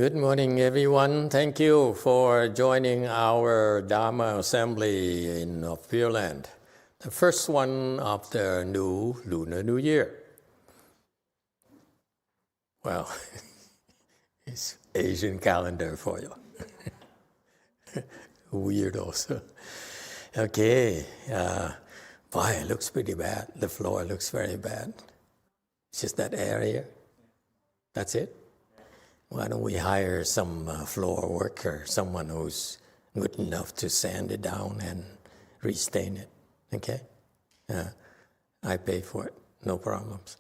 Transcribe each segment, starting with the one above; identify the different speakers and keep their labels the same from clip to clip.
Speaker 1: Good morning, everyone. Thank you for joining our Dharma assembly in Pureland, the first one of the new Lunar New Year. Well, it's Asian calendar for you. Weird also. Okay. Boy, it looks pretty bad. The floor looks very bad. It's just that area. That's it. Why don't we hire some floor worker, someone who's good enough to sand it down and restain it, okay? I pay for it, no problems.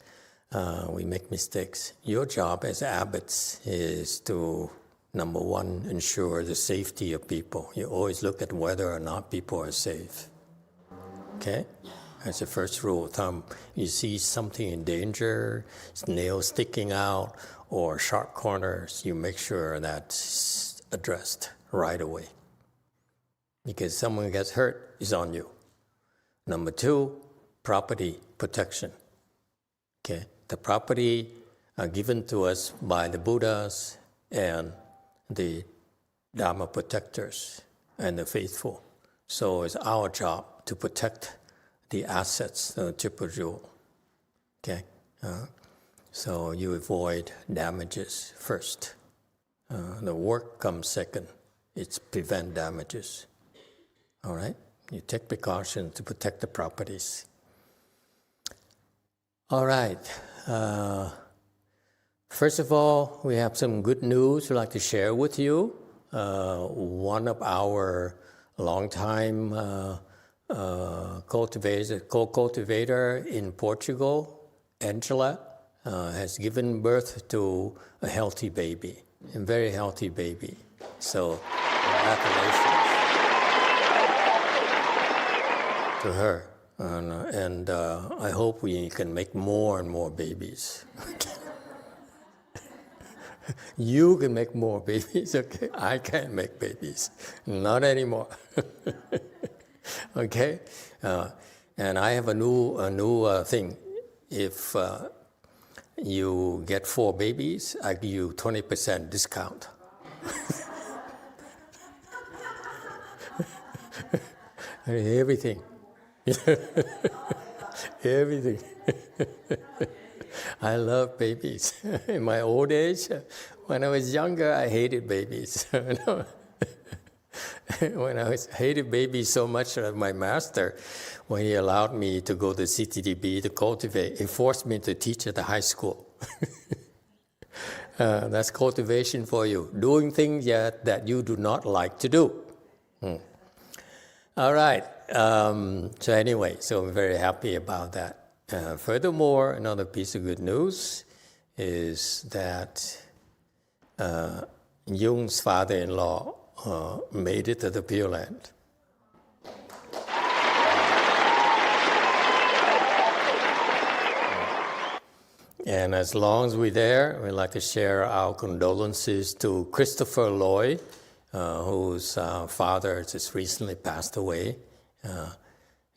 Speaker 1: We make mistakes. Your job as abbots is to, number one, ensure the safety of people. You always look at whether or not people are safe, okay? That's the first rule of thumb. You see something in danger, nails sticking out, or sharp corners, you make sure that's addressed right away. Because someone gets hurt, it's on you. Number two, property protection. Okay, the property are given to us by the Buddhas and the Dharma protectors and the faithful. So it's our job to protect the assets, the triple jewel. Okay. So you avoid damages first. The work comes second. It's prevent damages. All right? You take precautions to protect the properties. All right. First of all, we have some good news we'd like to share with you. One of our longtime co-cultivator in Portugal, Angela, has given birth to a healthy baby, a very healthy baby. So, congratulations to her. And I hope we can make more and more babies. You can make more babies, okay? I can't make babies. Not anymore. Okay? And I have a new thing. If you get 4 babies, I give you 20% discount. Everything. Everything. I love babies. In my old age, when I was younger, I hated babies. When I hated babies so much that my master, when he allowed me to go to CTDB to cultivate, he forced me to teach at the high school. That's cultivation for you. Doing things that you do not like to do. All right. So anyway, so I'm very happy about that. Furthermore, another piece of good news is that Jung's father-in-law made it to the Pureland. And as long as we're there, we'd like to share our condolences to Christopher Loy, whose father just recently passed away.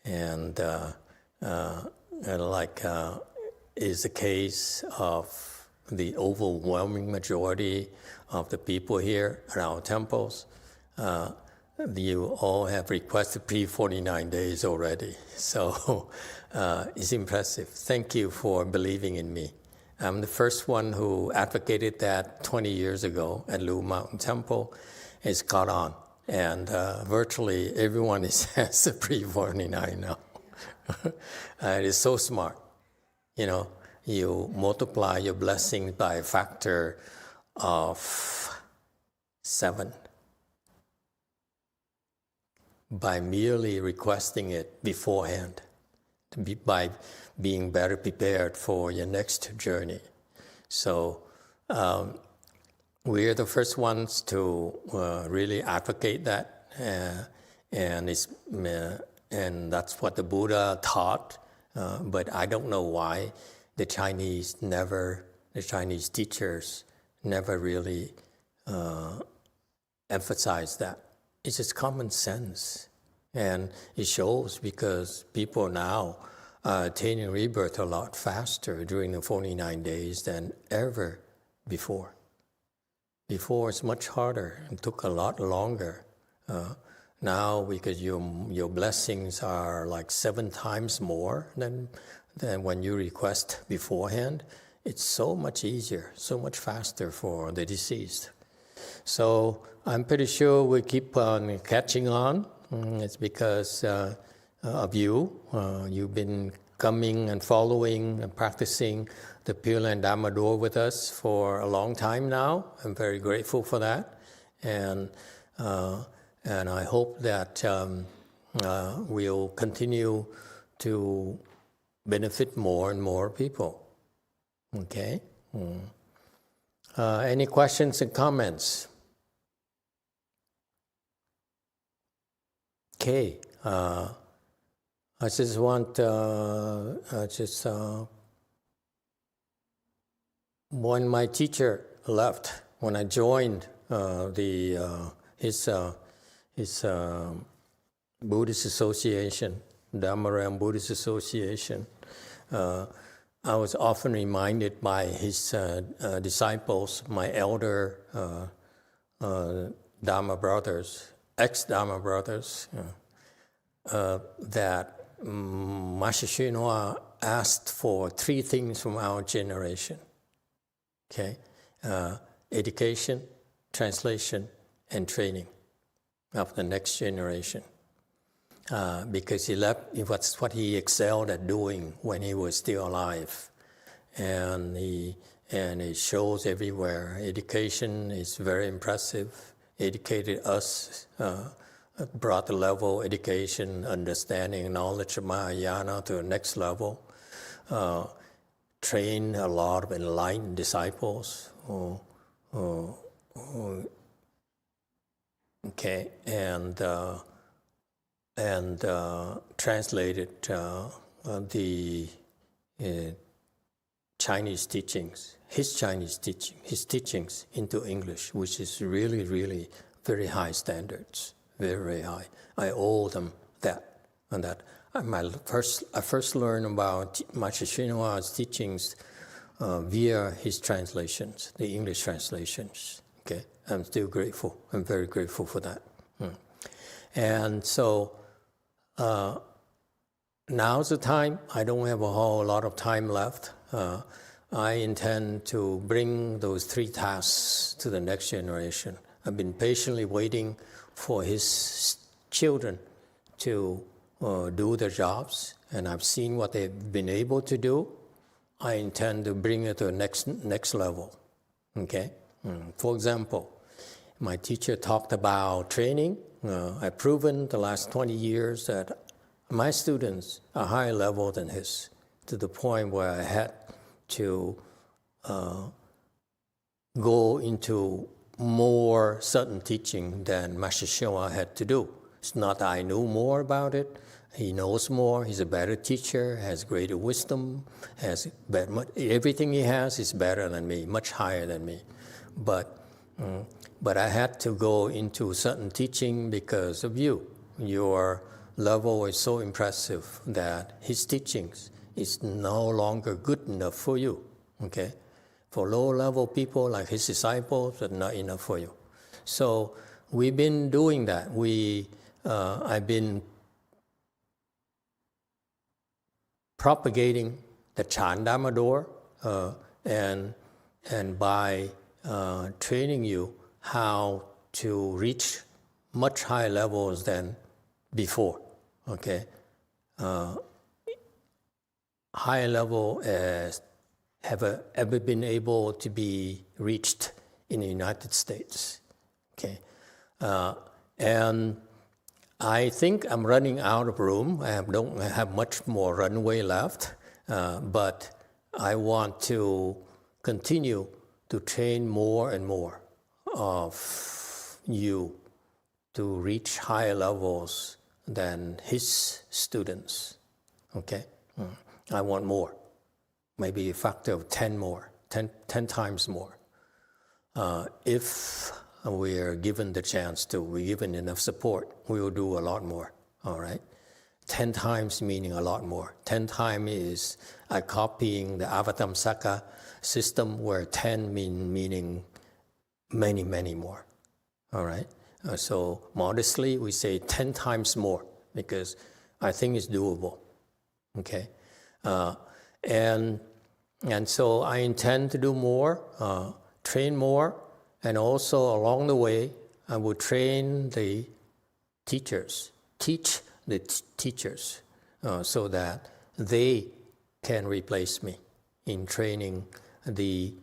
Speaker 1: And is the case of the overwhelming majority of the people here at our temples. You all have requested pre-49 days already. So it's impressive. Thank you for believing in me. I'm the first one who advocated that 20 years ago at Lu Mountain Temple. It's caught on. And virtually everyone has a pre-49 now. It is so smart. You know, you multiply your blessings by a factor of 7 by merely requesting it beforehand, by being better prepared for your next journey. So we're the first ones to really advocate that, and that's what the Buddha taught. But I don't know why the Chinese teachers never really emphasized that. It's just common sense. And it shows because people now are attaining rebirth a lot faster during the 49 days than ever before. Before it's much harder. It took a lot longer. Now, because your blessings are like 7 times more than when you request beforehand, it's so much easier, so much faster for the deceased. So I'm pretty sure we keep on catching on. It's because of you. You've been coming and following and practicing the Pureland Dharma door with us for a long time now. I'm very grateful for that. And I hope that we'll continue to benefit more and more people. Okay? Any questions and comments? Okay. I just want when my teacher left, when I joined his Buddhist Association, Dharma Buddhist Association, I was often reminded by his disciples, my elder Dharma brothers, ex-Dharma brothers, that Master Xinhua asked for 3 things from our generation. Okay, education, translation, and training of the next generation. Because it was what he excelled at doing when he was still alive, and it shows everywhere. Education is very impressive. Educated us, brought the level of education, understanding, knowledge of Mahayana to the next level. Trained a lot of enlightened disciples. Okay, and translated the Chinese teachings, his teachings into English, which is really, really very high standards, very, very high. I owe them that. And that I first learned about Master Xinhua's teachings via his translations, the English translations. Okay, I'm still grateful. I'm very grateful for that. And so now's the time. I don't have a whole lot of time left. I intend to bring those 3 tasks to the next generation. I've been patiently waiting for his children to do their jobs, and I've seen what they've been able to do. I intend to bring it to the next level. Okay? For example, my teacher talked about training. I've proven the last 20 years that my students are higher level than his, to the point where I had to go into more certain teaching than Master Xinhua had to do. It's not that I knew more about it. He knows more. He's a better teacher, has greater wisdom, has everything he has is better than me, much higher than me. But I had to go into certain teaching because of you. Your level is so impressive that his teachings is no longer good enough for you. Okay, for low-level people like his disciples, it's not enough for you. So we've been doing that. I've been propagating the Chan Dharma door, and by training you how to reach much higher levels than before. Okay, higher level have ever been able to be reached in the United States. Okay, and I think I'm running out of room. I don't have much more runway left, but I want to continue to train more and more of you to reach higher levels than his students. Okay, I want more, maybe a factor of 10 more, 10 times more. If we're given the chance to, we're given enough support, we will do a lot more, all right? 10 times meaning a lot more. 10 times is copying the Avatamsaka system where 10 meaning many, many more. All right? So modestly, we say 10 times more because I think it's doable. Okay? And so I intend to do more, train more, and also along the way, I will train the teachers, teach the teachers so that they can replace me in training the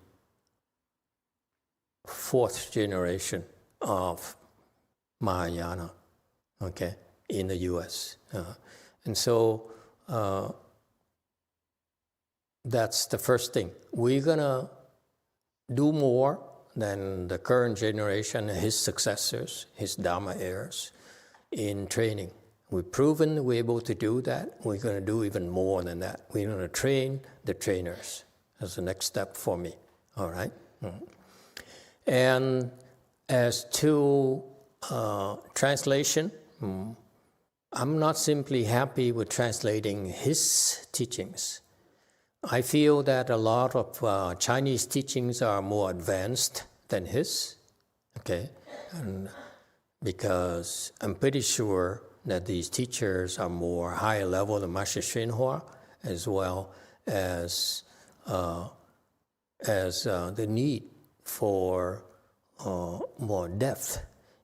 Speaker 1: fourth generation of Mahayana, okay, in the U.S. And so that's the first thing. We're going to do more than the current generation, his successors, his Dharma heirs, in training. We've proven we're able to do that. We're going to do even more than that. We're going to train the trainers. That's the next step for me. All right? And as to translation, I'm not simply happy with translating his teachings. I feel that a lot of Chinese teachings are more advanced than his, okay? And because I'm pretty sure that these teachers are more higher level than Master Xinhua, as well as the need for more depth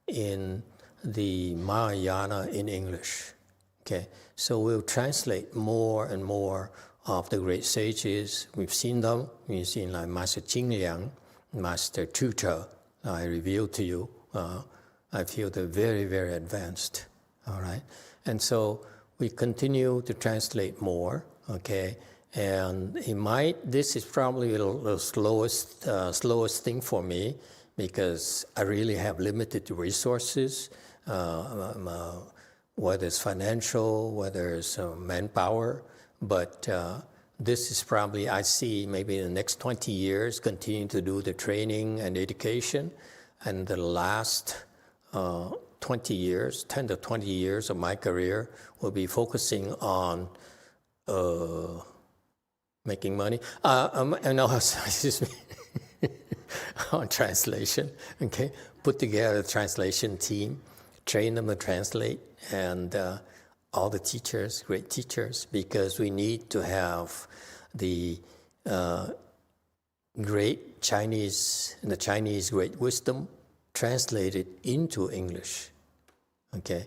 Speaker 1: in the Mahayana in English. Okay, so we'll translate more and more of the great sages. We've seen them. We've seen like Master Qingliang, Master Tuta. I revealed to you. I feel they're very, very advanced. All right, and so we continue to translate more. Okay, and this is probably the slowest thing for me because I really have limited resources. Whether it's financial, whether it's manpower, but this is probably, I see maybe in the next 20 years, continue to do the training and education, and the last 20 years, 10 to 20 years of my career will be focusing on making money. Excuse me. On translation, okay? Put together a translation team, train them to translate, and all the teachers, great teachers, because we need to have the great Chinese, the Chinese great wisdom translated into English, okay?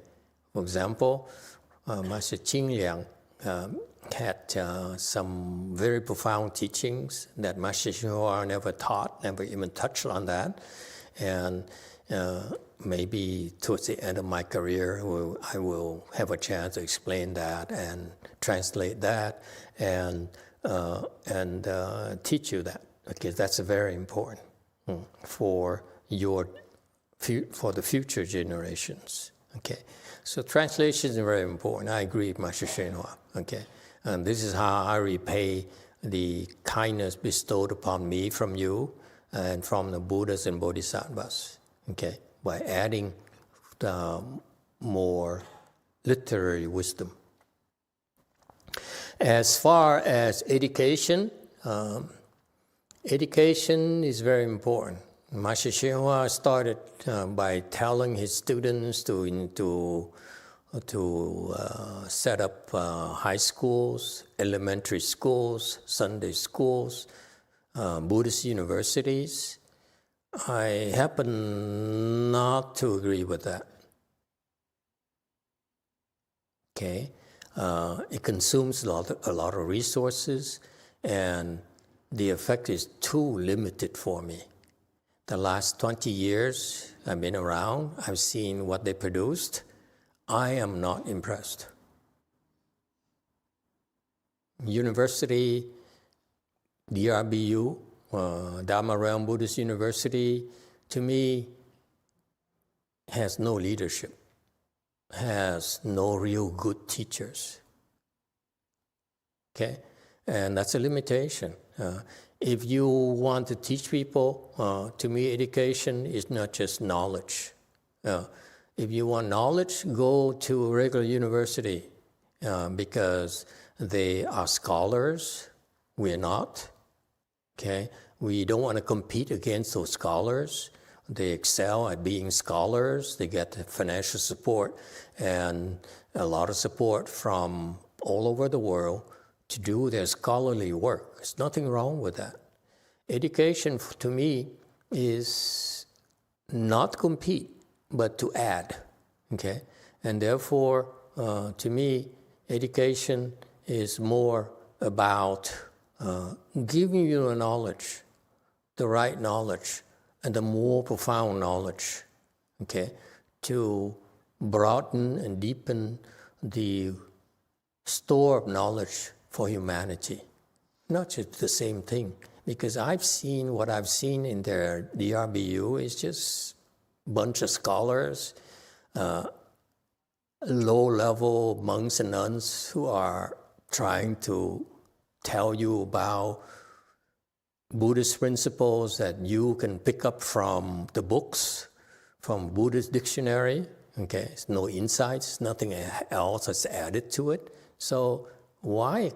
Speaker 1: For example, Master Qingliang had some very profound teachings that Master Xinhua never taught, never even touched on that. And maybe towards the end of my career, I will have a chance to explain that and translate that and teach you that, because that's very important for the future generations. Okay, so translation is very important. I agree with Master Xinhua. Okay. And this is how I repay the kindness bestowed upon me from you and from the Buddhas and Bodhisattvas, okay, by adding more literary wisdom. As far as education, education is very important. Master Xinhua started by telling his students to set up high schools, elementary schools, Sunday schools, Buddhist universities. I happen not to agree with that. Okay, it consumes a lot of resources, and the effect is too limited for me. The last 20 years I've been around, I've seen what they produced. I am not impressed. University, DRBU, Dharma Realm Buddhist University, to me, has no leadership, has no real good teachers. Okay? And that's a limitation. If you want to teach people, to me, education is not just knowledge. If you want knowledge, go to a regular university because they are scholars. We're not. Okay, we don't want to compete against those scholars. They excel at being scholars. They get financial support and a lot of support from all over the world to do their scholarly work. There's nothing wrong with that. Education, to me, is not compete, but to add, okay? And therefore, to me, education is more about giving you the knowledge, the right knowledge, and the more profound knowledge, okay, to broaden and deepen the store of knowledge for humanity. Not just the same thing, because I've seen what I've seen in their DRBU is just a bunch of scholars, low-level monks and nuns who are trying to tell you about Buddhist principles that you can pick up from the books, from Buddhist dictionary, okay? There's no insights, nothing else that's added to it. So why,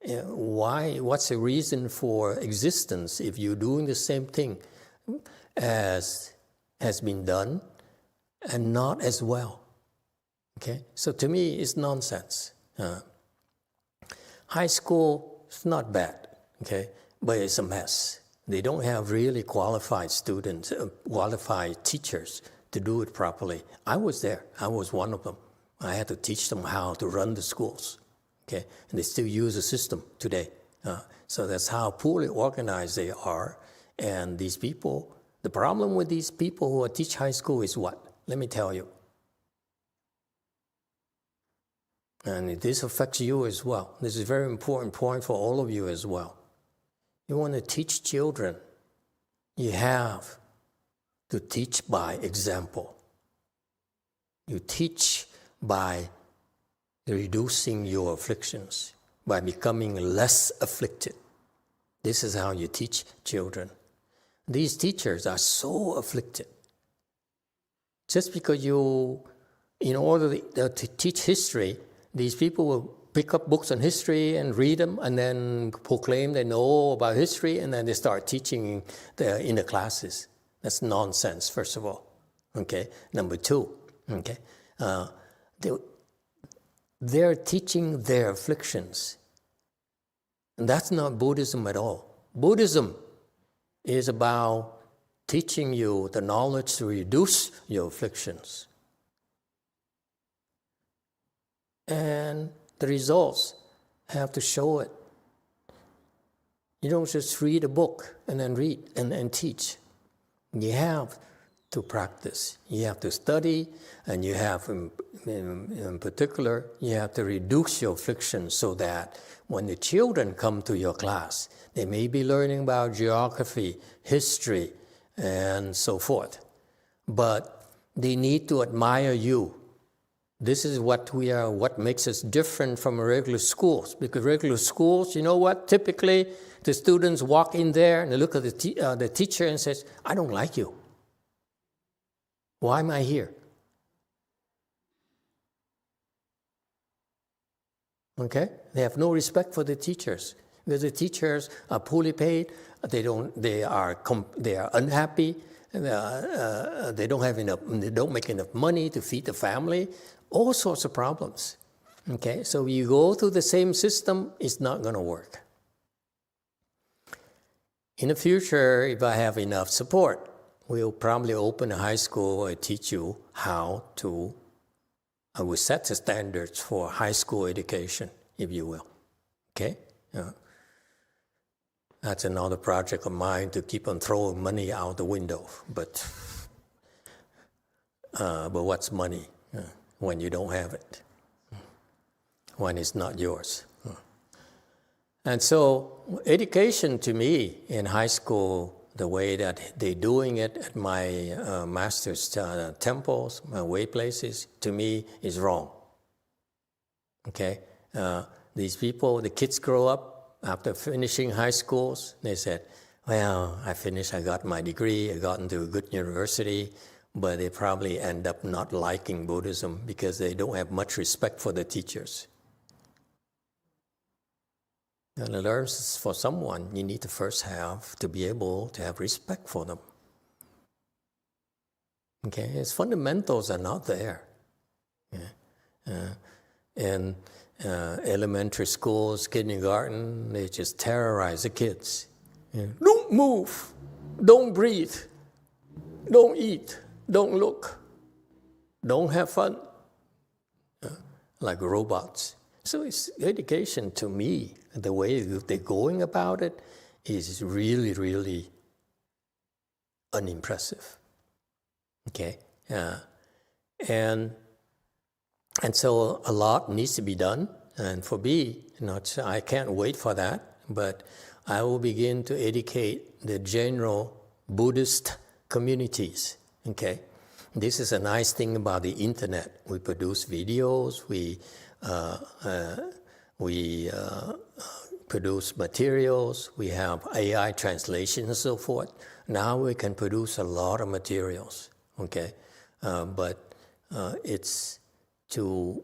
Speaker 1: what's the reason for existence if you're doing the same thing as has been done and not as well, okay? So to me, it's nonsense. High school is not bad, okay? But it's a mess. They don't have really qualified students, qualified teachers to do it properly. I was there. I was one of them. I had to teach them how to run the schools, okay? And they still use the system today. So that's how poorly organized they are. And these people, the problem with these people who teach high school is what? Let me tell you. And this affects you as well. This is a very important point for all of you as well. You want to teach children, you have to teach by example. You teach by reducing your afflictions, by becoming less afflicted. This is how you teach children. These teachers are so afflicted. Just because in order to teach history, these people will pick up books on history and read them and then proclaim they know about history and then they start teaching in the classes. That's nonsense, first of all, okay? Number two, okay? They're teaching their afflictions. And that's not Buddhism at all. Buddhism is about teaching you the knowledge to reduce your afflictions. And the results have to show it. You don't just read a book and then read and teach. You have to practice. You have to study, and you have, in particular, you have to reduce your affliction so that when the children come to your class, they may be learning about geography, history, and so forth. But they need to admire you. This is what makes us different from regular schools. Because regular schools, you know what? Typically, the students walk in there and they look at the teacher and says, "I don't like you. Why am I here?" Okay? They have no respect for the teachers because the teachers are poorly paid. They are unhappy. They don't have enough. They don't make enough money to feed the family. All sorts of problems. Okay, so you go through the same system, it's not going to work. In the future, if I have enough support, we'll probably open a high school and teach you how to. I will set the standards for high school education, if you will. Okay, that's another project of mine to keep on throwing money out the window. But what's money? When you don't have it, when it's not yours. And so education to me in high school, the way that they're doing it at my master's temples, my way places, to me is wrong. Okay? These people, the kids grow up after finishing high schools, they said, "Well, I got my degree, I got into a good university," but they probably end up not liking Buddhism because they don't have much respect for the teachers. And to learn for someone, you need to first have to be able to have respect for them. Okay, its fundamentals are not there. And elementary schools, kindergarten, they just terrorize the kids. Don't move, don't breathe, don't eat, don't look, don't have fun, like robots. So it's education to me, the way they're going about it is really, really unimpressive. Okay, and so a lot needs to be done. And for me, I can't wait for that. But I will begin to educate the general Buddhist communities. Okay, this is a nice thing about the internet. We produce videos. We produce materials. We have AI translation and so forth. Now we can produce a lot of materials. Okay, but it's to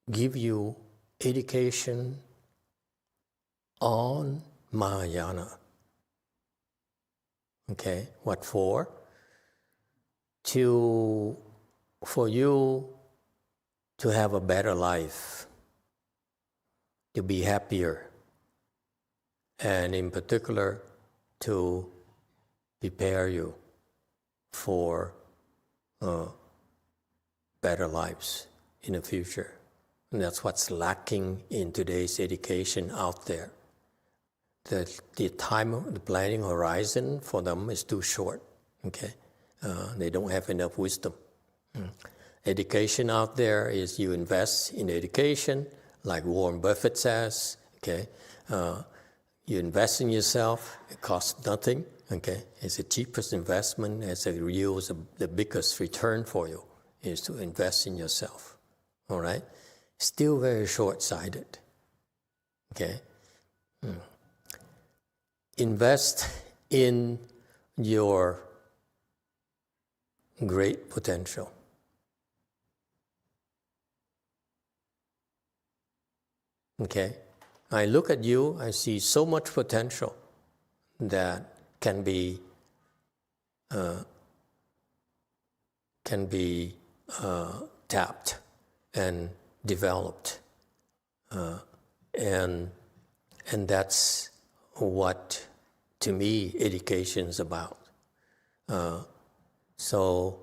Speaker 1: give you education on Mahayana. Okay, what for? For you to have a better life, to be happier, and in particular to prepare you for better lives in the future. And that's what's lacking in today's education out there. The time of the planning horizon for them is too short. Okay, they don't have enough wisdom. Education out there is you invest in education, like Warren Buffett says. Okay, you invest in yourself. It costs nothing. Okay, it's the cheapest investment. It's the biggest return for you is to invest in yourself. All right, still very short-sighted. Okay. Invest in your great potential. Okay, I look at you, I see so much potential that can be tapped and developed, and that's what, to me, education is about. So,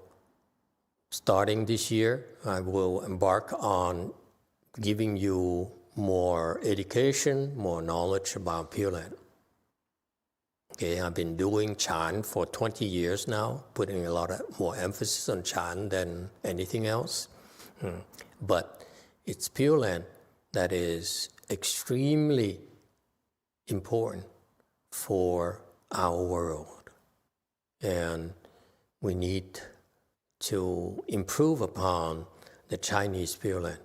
Speaker 1: starting this year, I will embark on giving you more education, more knowledge about Pureland. Okay, I've been doing Chan for 20 years now, putting a lot more emphasis on Chan than anything else. But it's Pureland that is extremely important for our world. And we need to improve upon the Chinese Pureland,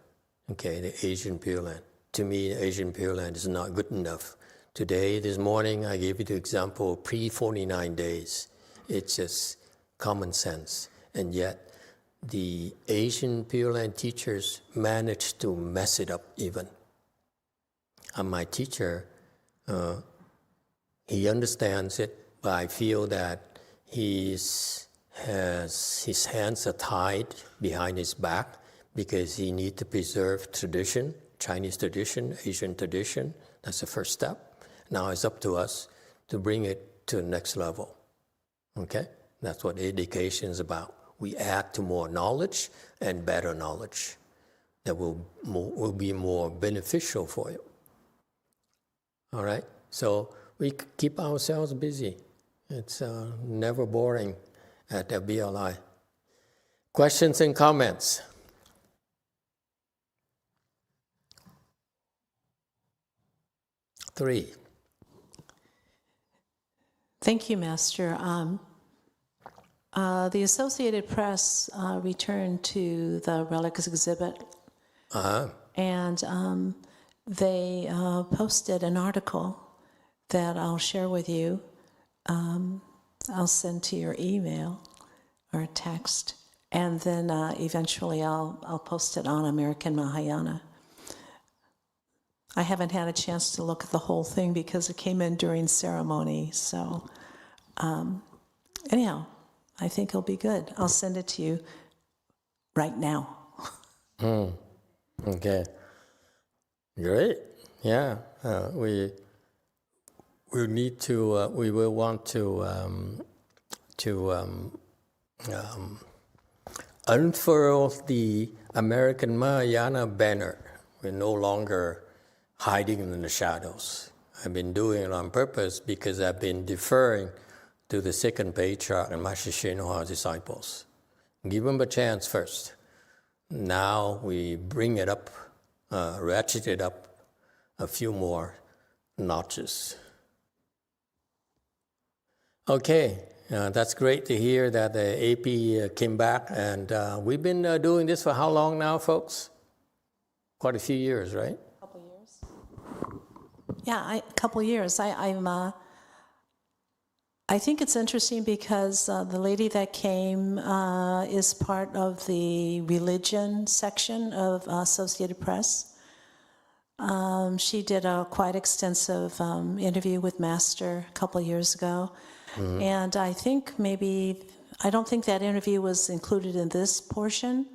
Speaker 1: okay, the Asian Pureland. To me, Asian Pureland is not good enough. Today, this morning, I gave you the example pre-49 days. It's just common sense. And yet, the Asian Pureland teachers managed to mess it up even. And my teacher, he understands it, but I feel that his hands are tied behind his back because he needs to preserve tradition, Chinese tradition, Asian tradition. That's the first step. Now it's up to us to bring it to the next level. Okay? That's what education is about. We add to more knowledge and better knowledge that will be more beneficial for you. All right? So we keep ourselves busy. It's never boring at FBLI. Questions and comments? Three.
Speaker 2: Thank you, Master. The Associated Press returned to the relics exhibit, and they posted an article that I'll share with you. I'll send to your email or text, and then eventually I'll post it on American Mahayana. I haven't had a chance to look at the whole thing because it came in during ceremony. So anyhow, I think it'll be good. I'll send it to you right now.
Speaker 1: Okay. Great. Yeah. We need to. We will want to unfurl the American Mahayana banner. We're no longer hiding in the shadows. I've been doing it on purpose because I've been deferring to the second patriarch and Master Thichvinhhoausa disciples. Give them a chance first. Now we bring it up, ratchet it up a few more notches. Okay, that's great to hear that the AP came back. And we've been doing this for how long now, folks? Quite a few years, right?
Speaker 2: A couple years. Yeah, a couple years. I think it's interesting because the lady that came is part of the religion section of Associated Press. She did a quite extensive interview with Master a couple of years ago. And I think I don't think that interview was included in this portion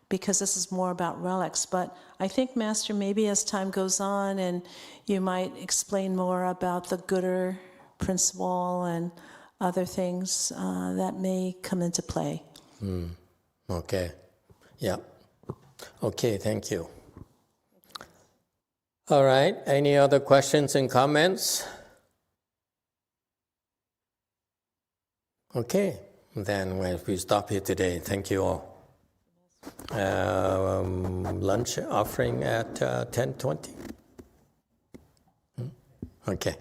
Speaker 2: because this is more about relics. But I think, Master, maybe as time goes on and you might explain more about the Gooder principle and other things that may come into play.
Speaker 1: Okay. Yeah. Okay, thank you. All right. Any other questions and comments? Okay. Then we stop here today. Thank you all. Lunch offering at 10:20. Okay.